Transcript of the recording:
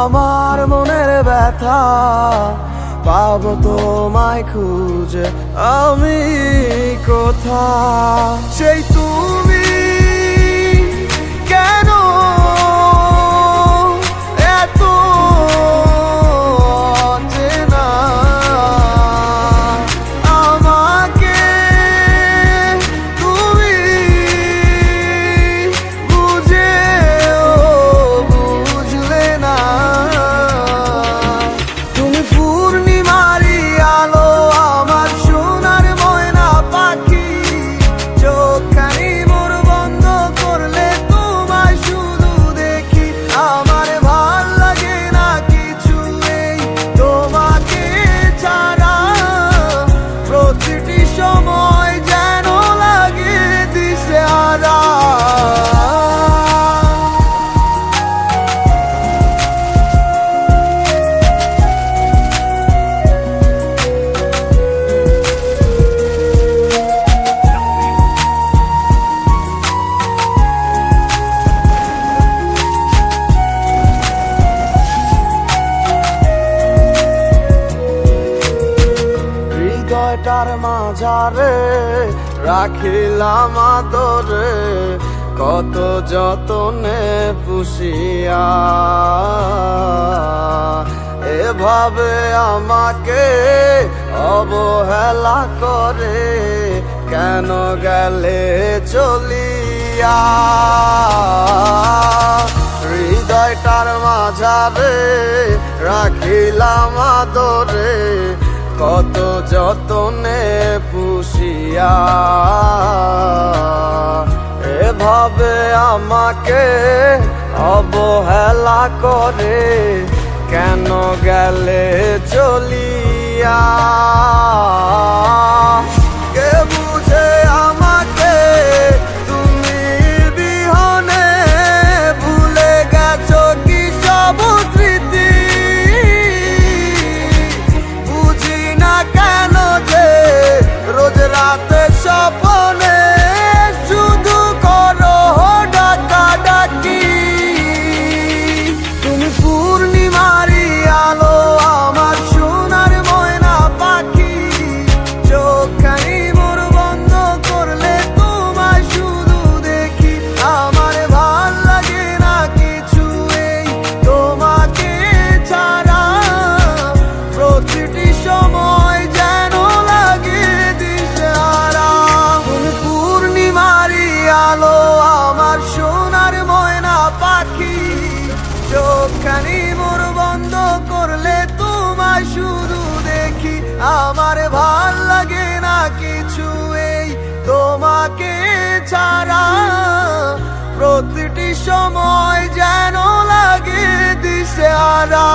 আমার মনের ব্যথা পাবো তোমায় খুঁজে আমি কোথা সেই তুমি কেন এত অচেনা আমাকে তুমি বুঝলে না তুমি পূর্ণিমারি আলো আমার সোনার ময়না পাখি চোখখানি মোর বন্ধ করলে তোমায় শুধু দেখি আমার ভাল লাগে না কিছু এই তোমাকে ছাড়া প্রতিটি সময় যেন লাগে দিশেহারা হৃদয়টার মাঝারে রাখিলাম আদরে কত যতনে পুষিয়া এভাবে আমাকে অবহেলা করে কেন গেলে চলিয়া হৃদয়টার মাঝারে রাখিলাম আদরে কত যতনে পুষিয়া এভাবে আমাকে অবহেলা করে কেন গেলে চলিয়া কে বুঝে আমাকে তুমি বিহনে ভুলে গেছো কি সব স্মৃতি কেন যে রোজ রাতে স্বপ্নে শুধু করো ডাকাডাকি তুমি পূর্ণিমারি আলো আমার সোনার ময়না পাখি চোখখানি মোর বন্ধ করলে তোমায় শুধু দেখি আমার ভাল লাগে না কিছু এই তোমাকে ছাড়া প্রতিটি সময় যেন লাগে দিশেহারা তুমি পূর্ণিমারি আলো আমার সোনার ময়না পাখি চোখখানি মোর বন্ধ করলে তোমায় শুধু দেখি আমার ভাল লাগে না কিছু এই তোমাকে ছাড়া প্রতিটি সময় যেন লাগে দিশেহারা।